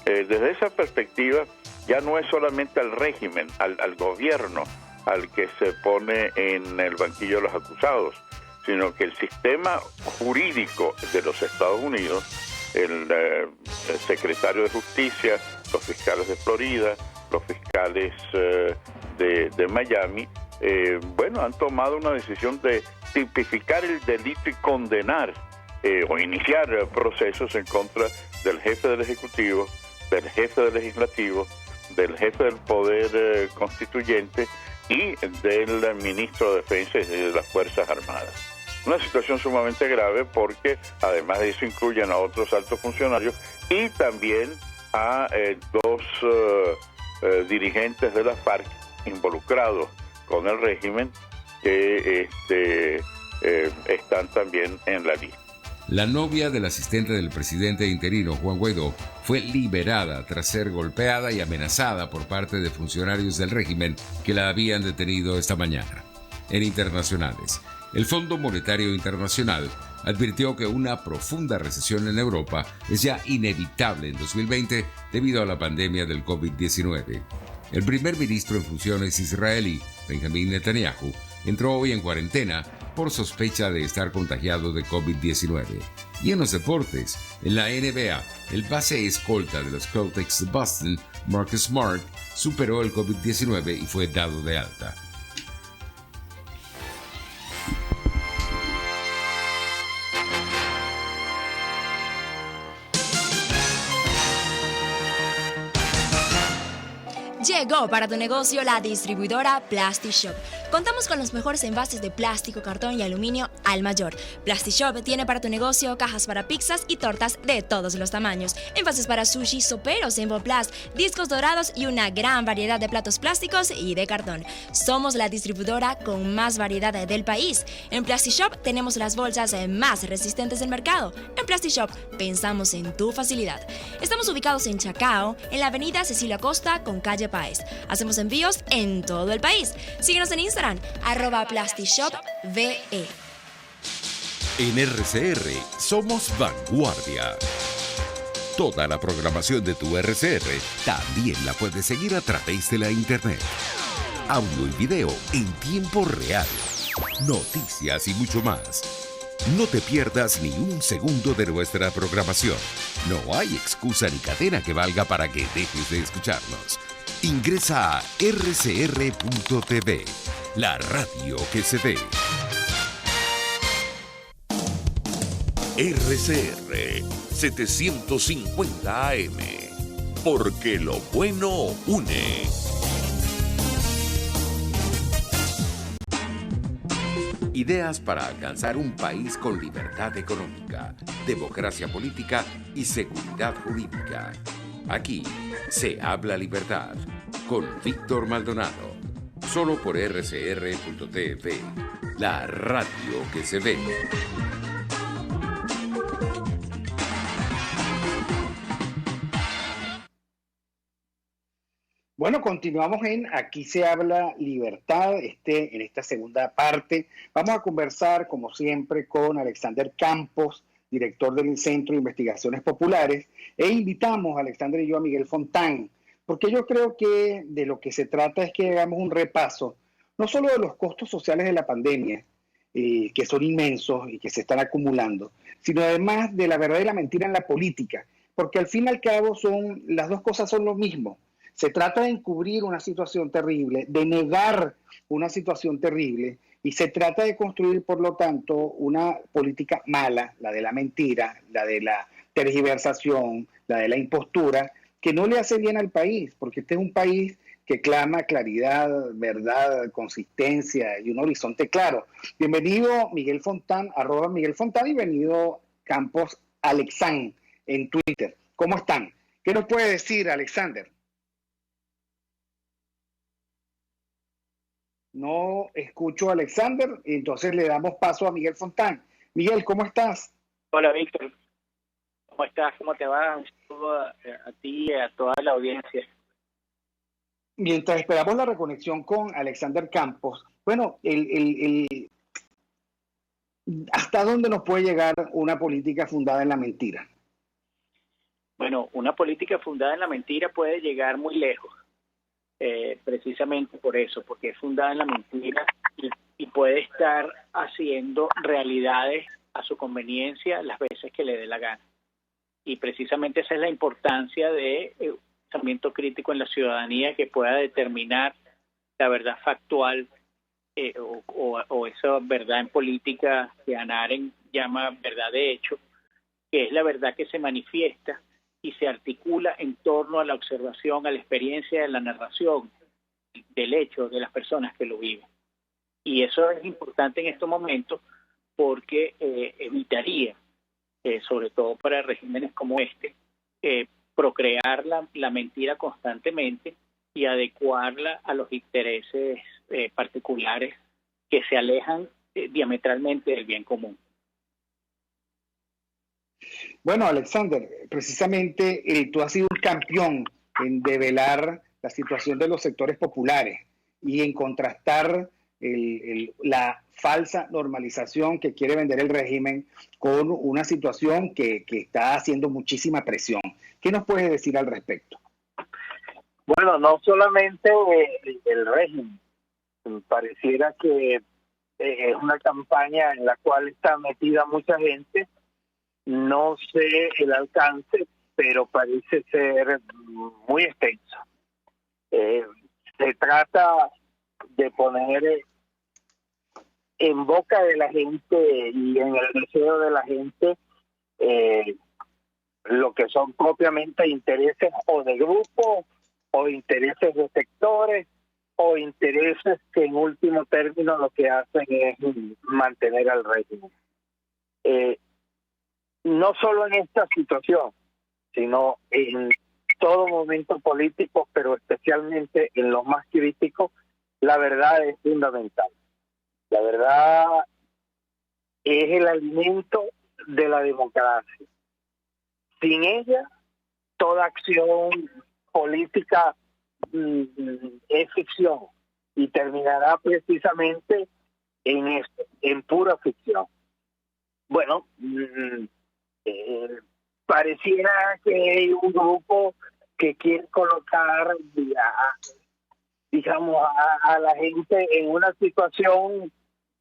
Desde esa perspectiva, ya no es solamente al régimen, al gobierno, al que se pone en el banquillo de los acusados, sino que el sistema jurídico de los Estados Unidos, el secretario de Justicia, los fiscales de Florida, los fiscales de Miami, han tomado una decisión de tipificar el delito y condenar o iniciar procesos en contra del jefe del Ejecutivo, del jefe del Legislativo, del jefe del Poder Constituyente y del ministro de Defensa y de las Fuerzas Armadas. Una situación sumamente grave porque además de eso incluyen a otros altos funcionarios y también a dos dirigentes de la FARC involucrados con el régimen que están también en la lista.
La novia del asistente del presidente interino, Juan Guaidó, fue liberada tras ser golpeada y amenazada por parte de funcionarios del régimen que la habían detenido esta mañana. En internacionales, el Fondo Monetario Internacional advirtió que una profunda recesión en Europa es ya inevitable en 2020 debido a la pandemia del COVID-19. El primer ministro en funciones israelí, Benjamín Netanyahu, entró hoy en cuarentena por sospecha de estar contagiado de COVID-19. Y en los deportes, en la NBA, el base escolta de los Celtics de Boston, Marcus Smart, superó el COVID-19 y fue dado de alta.
Llegó para tu negocio la distribuidora PlastiShop. Contamos con los mejores envases de plástico, cartón y aluminio al mayor. PlastiShop tiene para tu negocio cajas para pizzas y tortas de todos los tamaños, envases para sushi, soperos en Boplast, discos dorados y una gran variedad de platos plásticos y de cartón. Somos la distribuidora con más variedad del país. En PlastiShop tenemos las bolsas más resistentes del mercado. En PlastiShop pensamos en tu facilidad. Estamos ubicados en Chacao, en la avenida Cecilia Costa con calle Páez. Hacemos envíos en todo el país. Síguenos en Instagram, @PlastiShopVE.
En RCR somos vanguardia. Toda la programación de tu RCR también la puedes seguir a través de la internet. Audio y video en tiempo real. Noticias y mucho más. No te pierdas ni un segundo de nuestra programación. No hay excusa ni cadena que valga para que dejes de escucharnos. Ingresa a rcr.tv, la radio que se ve.
RCR 750 AM, porque lo bueno une.
Ideas para alcanzar un país con libertad económica, democracia política y seguridad jurídica. Aquí se habla libertad con Víctor Maldonado. Solo por rcr.tv, la radio que se ve.
Bueno, continuamos en Aquí se habla libertad. En esta segunda parte vamos a conversar, como siempre, con Alexander Campos, director del Centro de Investigaciones Populares, e invitamos a Alexander y yo a Miguel Fontán, porque yo creo que de lo que se trata es que hagamos un repaso, no solo de los costos sociales de la pandemia, que son inmensos y que se están acumulando, sino además de la verdad y la mentira en la política, porque al fin y al cabo las dos cosas son lo mismo. Se trata de encubrir una situación terrible, de negar una situación terrible, y se trata de construir, por lo tanto, una política mala, la de la mentira, la de la tergiversación, la de la impostura, que no le hace bien al país, porque este es un país que clama claridad, verdad, consistencia y un horizonte claro. Bienvenido Miguel Fontán, @Miguel Fontán, y bienvenido Campos Alexán en Twitter. ¿Cómo están? ¿Qué nos puede decir, Alexander? No escucho a Alexander, entonces le damos paso a Miguel Fontán. Miguel, ¿cómo estás?
Hola, Víctor. ¿Cómo estás? ¿Cómo te va? Un saludo a ti y a toda la audiencia.
Mientras esperamos la reconexión con Alexander Campos, bueno, ¿hasta dónde nos puede llegar una política fundada en la mentira?
Bueno, una política fundada en la mentira puede llegar muy lejos. Precisamente por eso, porque es fundada en la mentira y puede estar haciendo realidades a su conveniencia las veces que le dé la gana. Y precisamente esa es la importancia de un pensamiento crítico en la ciudadanía que pueda determinar la verdad factual o esa verdad en política que a Arendt llama verdad de hecho, que es la verdad que se manifiesta y se articula en torno a la observación, a la experiencia de la narración del hecho de las personas que lo viven. Y eso es importante en estos momentos porque evitaría, sobre todo para regímenes como este, procrear la mentira constantemente y adecuarla a los intereses particulares que se alejan diametralmente del bien común.
Bueno, Alexander, precisamente tú has sido un campeón en develar la situación de los sectores populares y en contrastar la falsa normalización que quiere vender el régimen con una situación que está haciendo muchísima presión. ¿Qué nos puedes decir al respecto?
Bueno, no solamente el régimen, pareciera que es una campaña en la cual está metida mucha gente. No sé el alcance, pero parece ser muy extenso. Se trata de poner en boca de la gente y en el deseo de la gente lo que son propiamente intereses o de grupos o intereses de sectores o intereses que en último término lo que hacen es mantener al régimen. No solo en esta situación, sino en todo momento político, pero especialmente en los más críticos, la verdad es fundamental. La verdad es el alimento de la democracia. Sin ella, toda acción política es ficción y terminará precisamente en esto, en pura ficción. Bueno, pareciera que hay un grupo que quiere colocar, digamos, a la gente en una situación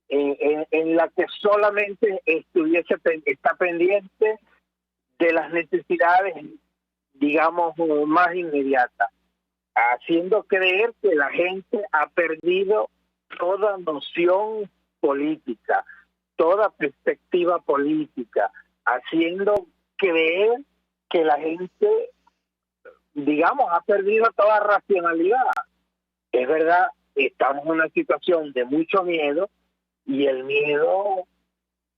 en la que solamente está pendiente de las necesidades, digamos, más inmediatas, haciendo creer que la gente ha perdido toda noción política, toda perspectiva política, haciendo creer que la gente, digamos, ha perdido toda racionalidad. Es verdad, estamos en una situación de mucho miedo y el miedo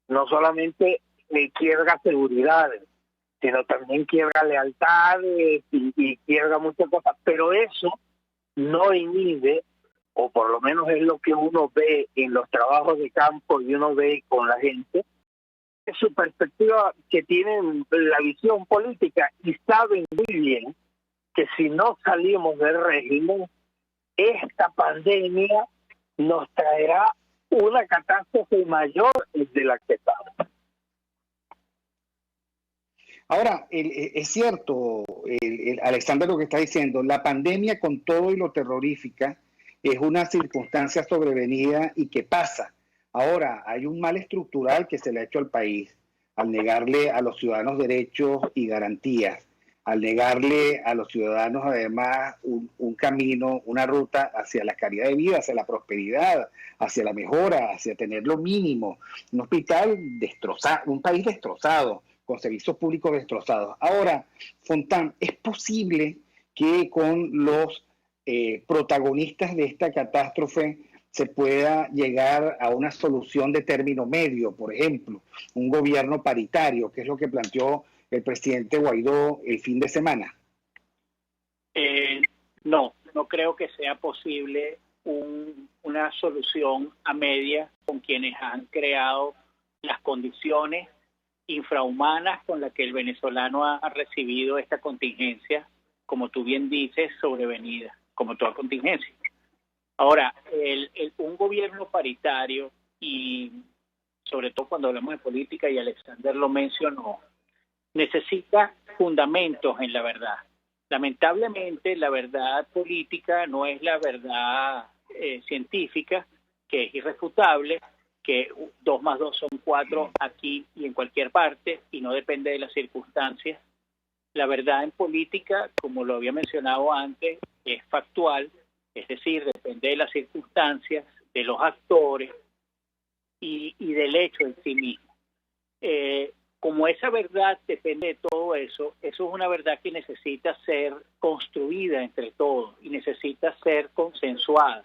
no solamente quiebra seguridades, sino también quiebra lealtades y quiebra muchas cosas, pero eso no inhibe, o por lo menos es lo que uno ve en los trabajos de campo y uno ve con la gente, es su perspectiva que tienen la visión política y saben muy bien que si no salimos del régimen, esta pandemia nos traerá una catástrofe mayor de la que estamos.
Ahora, es cierto, Alexander, lo que está diciendo, la pandemia con todo y lo terrorífica es una circunstancia sobrevenida y que pasa. Ahora, hay un mal estructural que se le ha hecho al país al negarle a los ciudadanos derechos y garantías, al negarle a los ciudadanos además un camino, una ruta hacia la calidad de vida, hacia la prosperidad, hacia la mejora, hacia tener lo mínimo. Un hospital destrozado, un país destrozado, con servicios públicos destrozados. Ahora, Fontán, ¿es posible que con los protagonistas de esta catástrofe se pueda llegar a una solución de término medio? Por ejemplo, un gobierno paritario, que es lo que planteó el presidente Guaidó el fin de semana.
No creo que sea posible una solución a media con quienes han creado las condiciones infrahumanas con las que el venezolano ha recibido esta contingencia, como tú bien dices, sobrevenida, como toda contingencia. Ahora, un gobierno paritario, y sobre todo cuando hablamos de política, y Alexander lo mencionó, necesita fundamentos en la verdad. Lamentablemente, la verdad política no es la verdad científica, que es irrefutable, que 2 más 2 son 4 aquí y en cualquier parte, y no depende de las circunstancias. La verdad en política, como lo había mencionado antes, es factual, es decir, depende de las circunstancias, de los actores y del hecho en sí mismo. como esa verdad depende de todo eso, eso es una verdad que necesita ser construida entre todos y necesita ser consensuada.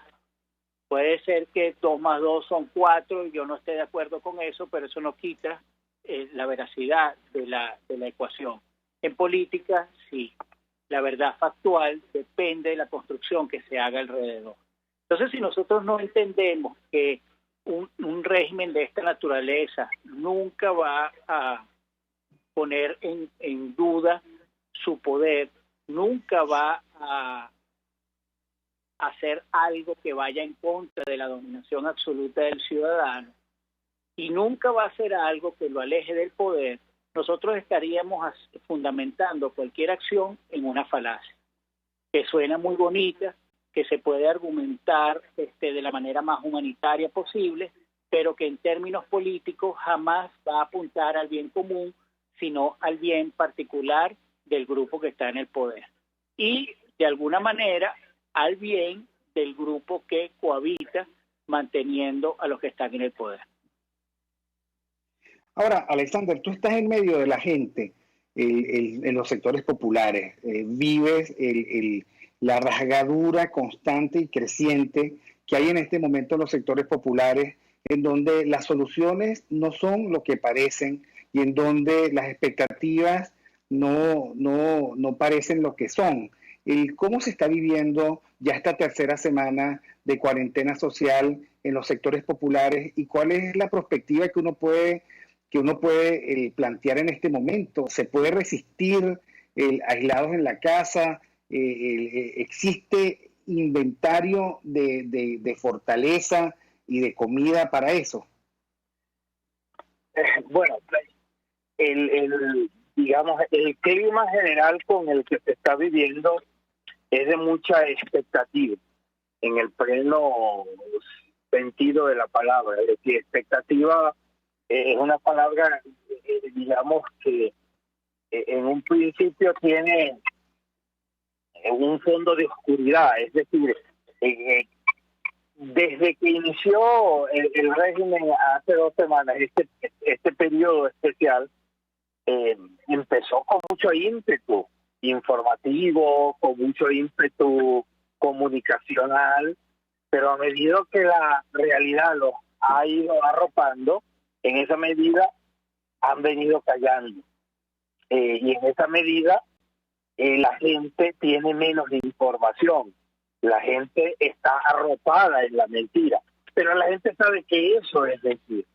Puede ser que 2 más 2 son 4 y yo no esté de acuerdo con eso, pero eso no quita la veracidad de la ecuación. En política, sí, la verdad factual depende de la construcción que se haga alrededor. Entonces, si nosotros no entendemos que un régimen de esta naturaleza nunca va a poner en duda su poder, nunca va a hacer algo que vaya en contra de la dominación absoluta del ciudadano y nunca va a hacer algo que lo aleje del poder, nosotros estaríamos fundamentando cualquier acción en una falacia, que suena muy bonita, que se puede argumentar de la manera más humanitaria posible, pero que en términos políticos jamás va a apuntar al bien común, sino al bien particular del grupo que está en el poder. Y, de alguna manera, al bien del grupo que cohabita manteniendo a los que están en el poder.
Ahora, Alexander, tú estás en medio de la gente, en los sectores populares, vives la rasgadura constante y creciente que hay en este momento en los sectores populares, en donde las soluciones no son lo que parecen y en donde las expectativas no parecen lo que son. ¿Cómo se está viviendo ya esta tercera semana de cuarentena social en los sectores populares y cuál es la perspectiva que uno puede plantear en este momento? ¿Se puede resistir aislados en la casa? ¿Existe inventario de fortaleza y de comida para eso?
Bueno, digamos, el clima general con el que se está viviendo es de mucha expectativa, en el pleno sentido de la palabra. Es decir, expectativa es una palabra, digamos, que en un principio tiene un fondo de oscuridad. Es decir, desde que inició el régimen hace 2 semanas, este periodo especial, empezó con mucho ímpetu informativo, con mucho ímpetu comunicacional, pero a medida que la realidad los ha ido arropando, en esa medida han venido callando. Y en esa medida la gente tiene menos información, la gente está arropada en la mentira, pero la gente sabe que eso es mentira.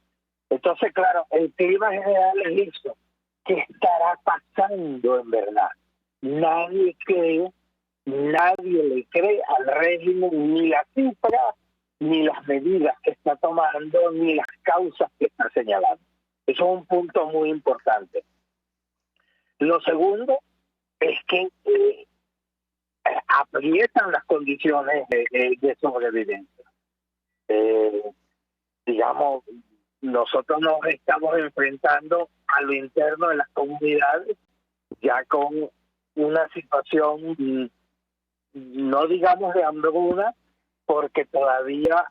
Entonces, claro, el clima general es eso. ¿Qué estará pasando en verdad? Nadie le cree al régimen, ni la cifra, ni las medidas que está tomando, ni las causas que está señalando. Eso es un punto muy importante. Lo segundo es que aprietan las condiciones de sobrevivencia. Digamos, nosotros nos estamos enfrentando a lo interno de las comunidades ya con una situación, no digamos de hambruna, porque todavía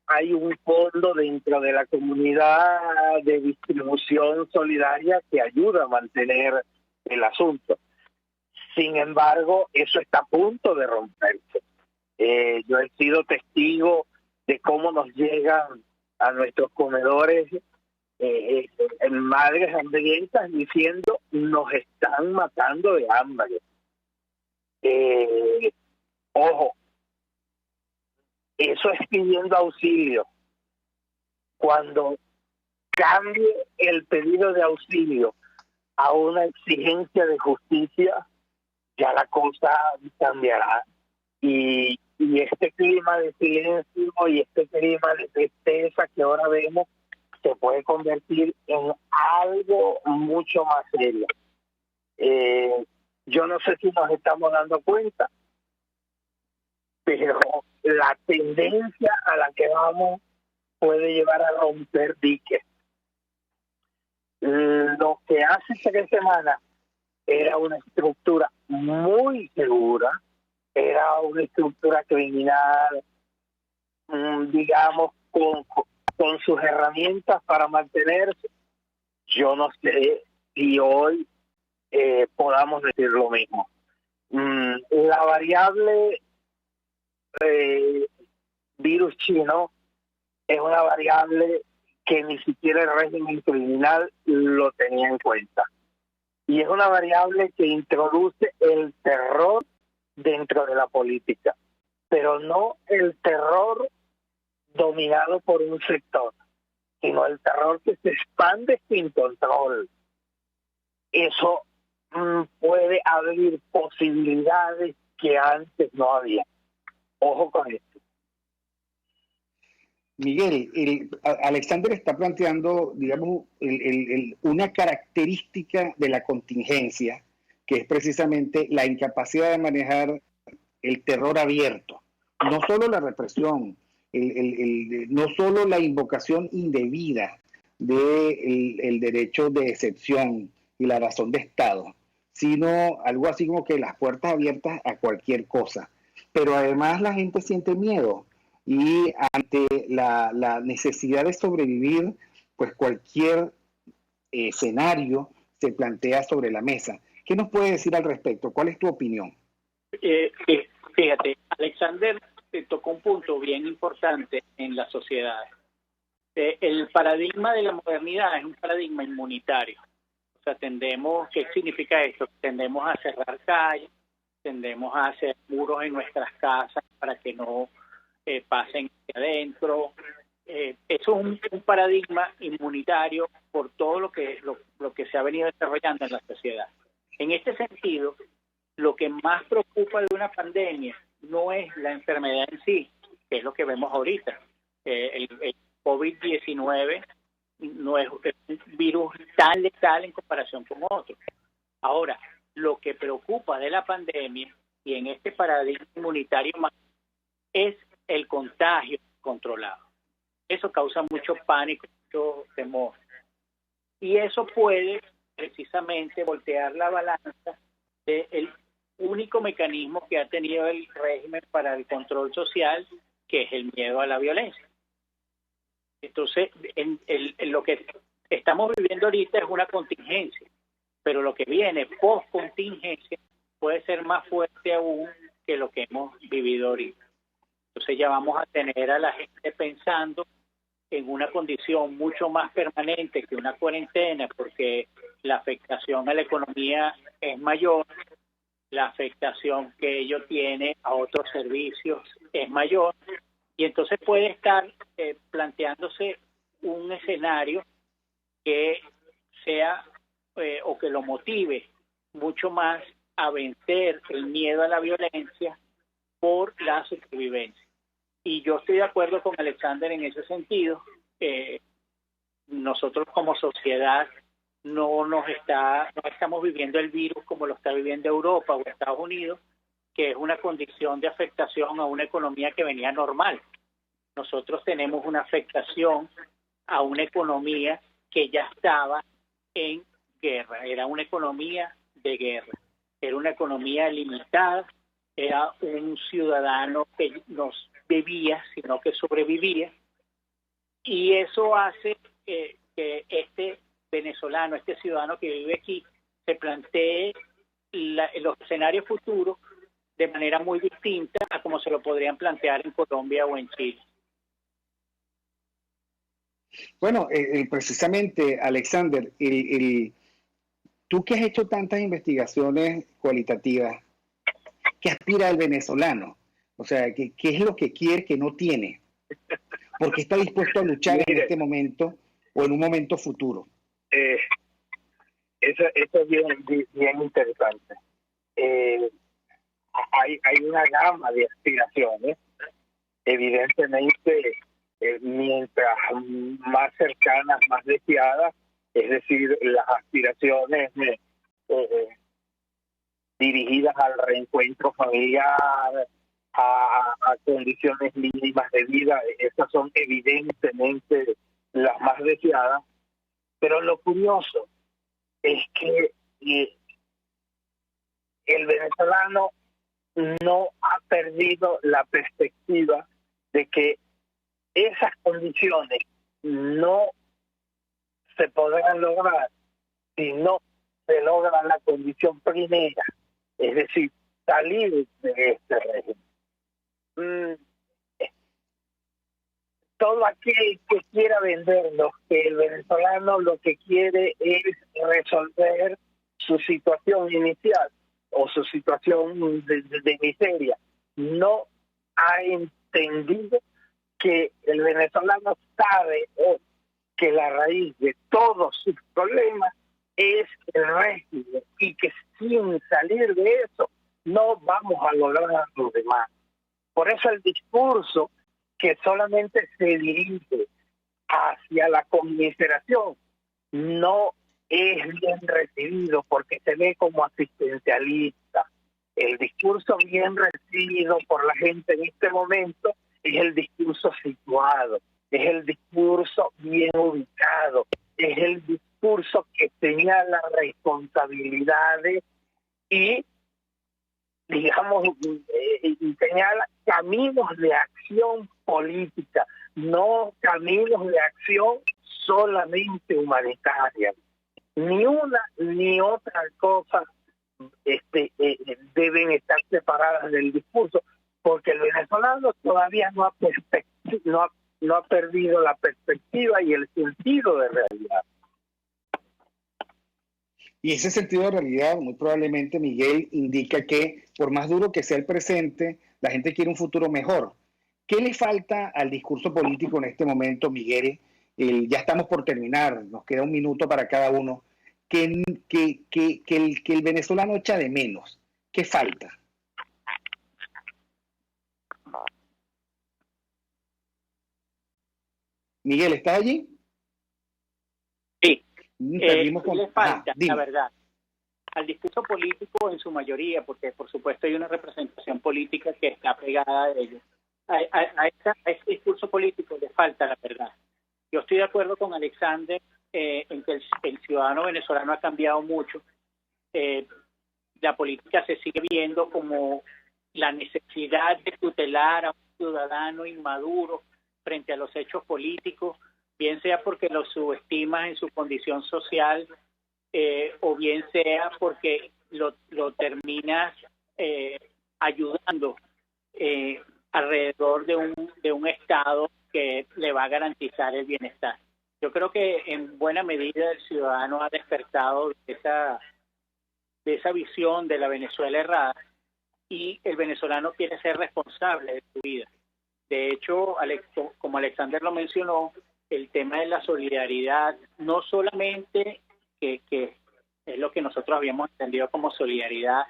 hay un fondo dentro de la comunidad de distribución solidaria que ayuda a mantener el asunto. Sin embargo, eso está a punto de romperse. Yo he sido testigo de cómo nos llegan a nuestros comedores madres hambrientas diciendo nos están matando de hambre. Ojo, eso es pidiendo auxilio. Cuando cambie el pedido de auxilio a una exigencia de justicia, ya la cosa cambiará. Y este clima de silencio y este clima de tristeza que ahora vemos se puede convertir en algo mucho más serio. Yo no sé si nos estamos dando cuenta, pero la tendencia a la que vamos puede llevar a romper diques. Lo que hace 3 semanas era una estructura muy segura, era una estructura criminal, digamos, con sus herramientas para mantenerse, yo no sé si hoy podamos decir lo mismo. La variable virus chino es una variable que ni siquiera el régimen criminal lo tenía en cuenta. Y es una variable que introduce el terror dentro de la política, pero no el terror dominado por un sector, sino el terror que se expande sin control. Eso puede abrir posibilidades que antes no había. Ojo con esto.
Miguel, Alexander está planteando, digamos, una característica de la contingencia, que es precisamente la incapacidad de manejar el terror abierto. No solo la represión, no solo la invocación indebida del derecho de excepción y la razón de Estado, sino algo así como que las puertas abiertas a cualquier cosa. Pero además la gente siente miedo. Y ante la necesidad de sobrevivir, pues cualquier escenario se plantea sobre la mesa. ¿Qué nos puede decir al respecto? ¿Cuál es tu opinión?
Fíjate, Alexander tocó un punto bien importante en la sociedad. El paradigma de la modernidad es un paradigma inmunitario. O sea, ¿qué significa esto? Tendemos a cerrar calles, tendemos a hacer muros en nuestras casas para que no pasen hacia adentro. Eso es un paradigma inmunitario por todo lo que se ha venido desarrollando en la sociedad. En este sentido, lo que más preocupa de una pandemia no es la enfermedad en sí, que es lo que vemos ahorita. El COVID-19 no es un virus tan letal en comparación con otros. Ahora, lo que preocupa de la pandemia y en este paradigma inmunitario más es el contagio controlado. Eso causa mucho pánico, mucho temor. Y eso puede precisamente voltear la balanza del único mecanismo que ha tenido el régimen para el control social, que es el miedo a la violencia. Entonces, en lo que estamos viviendo ahorita es una contingencia, pero lo que viene post-contingencia puede ser más fuerte aún que lo que hemos vivido ahorita. Entonces ya vamos a tener a la gente pensando en una condición mucho más permanente que una cuarentena, porque la afectación a la economía es mayor, la afectación que ello tiene a otros servicios es mayor, y entonces puede estar planteándose un escenario que sea o que lo motive mucho más a vencer el miedo a la violencia por la supervivencia. Y yo estoy de acuerdo con Alexander en ese sentido. Nosotros como sociedad no estamos viviendo el virus como lo está viviendo Europa o Estados Unidos, que es una condición de afectación a una economía que venía normal. Nosotros tenemos una afectación a una economía que ya estaba en guerra. Era una economía de guerra. Era una economía limitada. Era un ciudadano que no vivía, sino que sobrevivía. Y eso hace que este venezolano, este ciudadano que vive aquí, se plantee los escenarios futuros de manera muy distinta a como se lo podrían plantear en Colombia o en Chile.
Bueno, precisamente, Alexander, tú que has hecho tantas investigaciones cualitativas, ¿qué aspira el venezolano? O sea, ¿qué es lo que quiere que no tiene? ¿Por qué está dispuesto a luchar en este momento o en un momento futuro?
Eso es bien interesante. Hay una gama de aspiraciones. Evidentemente, mientras más cercanas, más deseadas, es decir, las aspiraciones dirigidas al reencuentro familiar, a condiciones mínimas de vida, esas son evidentemente las más deseadas. Pero lo curioso es que el venezolano no ha perdido la perspectiva de que esas condiciones no se podrán lograr si no se logra la condición primera, es decir, salir de este régimen. Todo aquel que quiera vendernos que el venezolano lo que quiere es resolver su situación inicial o su situación de miseria, no ha entendido que el venezolano sabe que la raíz de todos sus problemas es el régimen y que sin salir de eso no vamos a lograr lo demás. Por eso el discurso que solamente se dirige hacia la conmiseración no es bien recibido porque se ve como asistencialista. El discurso bien recibido por la gente en este momento es el discurso situado, es el discurso bien ubicado, es el discurso que señala responsabilidades y, digamos, señala caminos de acción política, no caminos de acción solamente humanitaria. Ni una ni otra cosa deben estar separadas del discurso, porque el venezolano todavía no ha perdido la perspectiva y el sentido de realidad.
Y ese sentido de realidad, muy probablemente, Miguel, indica que por más duro que sea el presente, la gente quiere un futuro mejor. ¿Qué le falta al discurso político en este momento, Miguel? Ya estamos por terminar, nos queda un minuto para cada uno. Que el venezolano echa de menos. ¿Qué falta? Miguel, ¿estás allí?
Sí.
Con...
Le falta, la verdad, al discurso político en su mayoría, porque por supuesto hay una representación política que está pegada a ello. A ese discurso político le falta la verdad. Yo estoy de acuerdo con Alexander en que el ciudadano venezolano ha cambiado mucho. La política se sigue viendo como la necesidad de tutelar a un ciudadano inmaduro frente a los hechos políticos, bien sea porque lo subestimas en su condición social o bien sea porque lo terminas ayudando alrededor de un Estado que le va a garantizar el bienestar. Yo creo que en buena medida el ciudadano ha despertado de esa visión de la Venezuela errada y el venezolano quiere ser responsable de su vida. De hecho, como Alexander lo mencionó, el tema de la solidaridad, no solamente que es lo que nosotros habíamos entendido como solidaridad,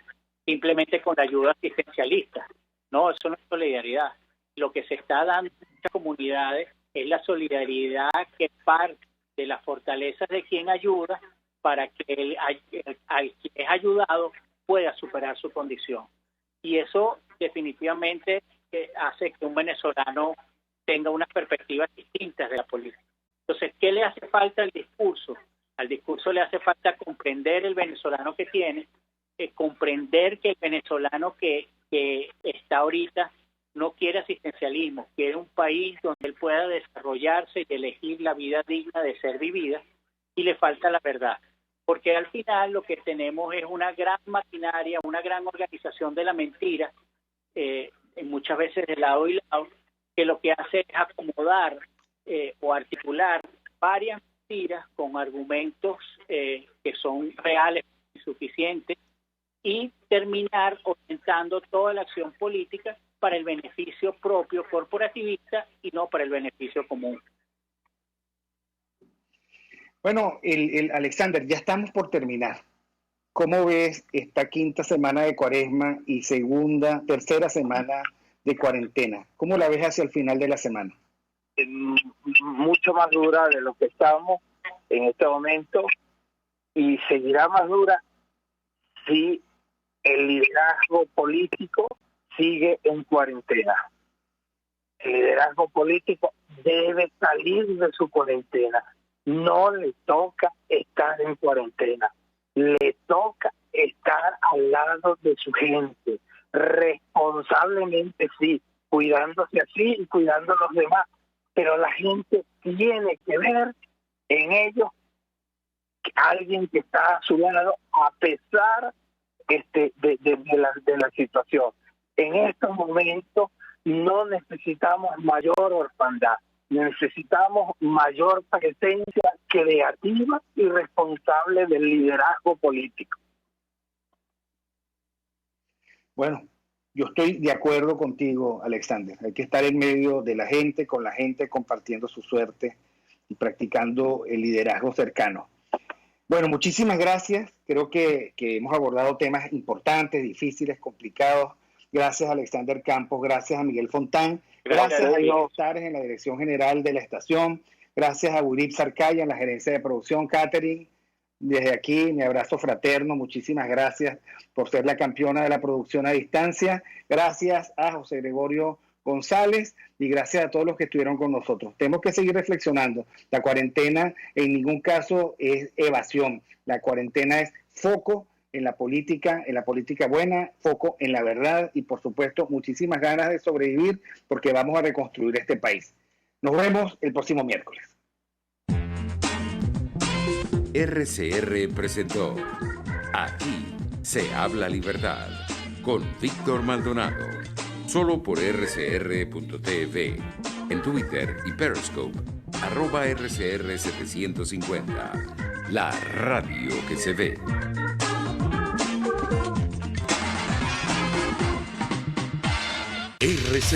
simplemente con la ayuda asistencialista. No, eso no es solidaridad. Lo que se está dando en muchas comunidades es la solidaridad que parte de las fortalezas de quien ayuda para que al que es ayudado pueda superar su condición. Y eso definitivamente hace que un venezolano tenga unas perspectivas distintas de la política. Entonces, ¿qué le hace falta al discurso? Al discurso le hace falta comprender el venezolano que tiene, comprender que el venezolano que está ahorita no quiere asistencialismo, quiere un país donde él pueda desarrollarse y elegir la vida digna de ser vivida, y le falta la verdad. Porque al final lo que tenemos es una gran maquinaria, una gran organización de la mentira, muchas veces de lado y lado, que lo que hace es acomodar o articular varias mentiras con argumentos que son reales y suficientes y terminar orientando toda la acción política para el beneficio propio corporativista y no para el beneficio común.
Bueno, Alexander, ya estamos por terminar. ¿Cómo ves esta quinta semana de Cuaresma y tercera semana de cuarentena? ¿Cómo la ves hacia el final de la semana?
Mucho más dura de lo que estamos en este momento y seguirá más dura si el liderazgo político sigue en cuarentena. El liderazgo político debe salir de su cuarentena. No le toca estar en cuarentena. Le toca estar al lado de su gente. Responsablemente, sí, cuidándose así y cuidando a los demás. Pero la gente tiene que ver en ellos alguien que está a su lado a pesar de la situación. En estos momentos no necesitamos mayor orfandad, necesitamos mayor presencia creativa y responsable del liderazgo político.
Bueno, yo estoy de acuerdo contigo, Alexander. Hay que estar en medio de la gente, con la gente, compartiendo su suerte y practicando el liderazgo cercano. Bueno, muchísimas gracias. Creo que hemos abordado temas importantes, difíciles, complicados. Gracias a Alexander Campos, gracias a Miguel Fontán, gracias a Diego Tares en la dirección general de la estación, gracias a Burip Sarkaya en la gerencia de producción, catering. Desde aquí, mi abrazo fraterno, muchísimas gracias por ser la campeona de la producción a distancia. Gracias a José Gregorio González y gracias a todos los que estuvieron con nosotros. Tenemos que seguir reflexionando. La cuarentena en ningún caso es evasión. La cuarentena es foco en la política buena, foco en la verdad y, por supuesto, muchísimas ganas de sobrevivir porque vamos a reconstruir este país. Nos vemos el próximo miércoles.
RCR presentó Aquí se habla libertad con Víctor Maldonado. Solo por rcr.tv, en Twitter y Periscope, @RCR750. La radio que se ve.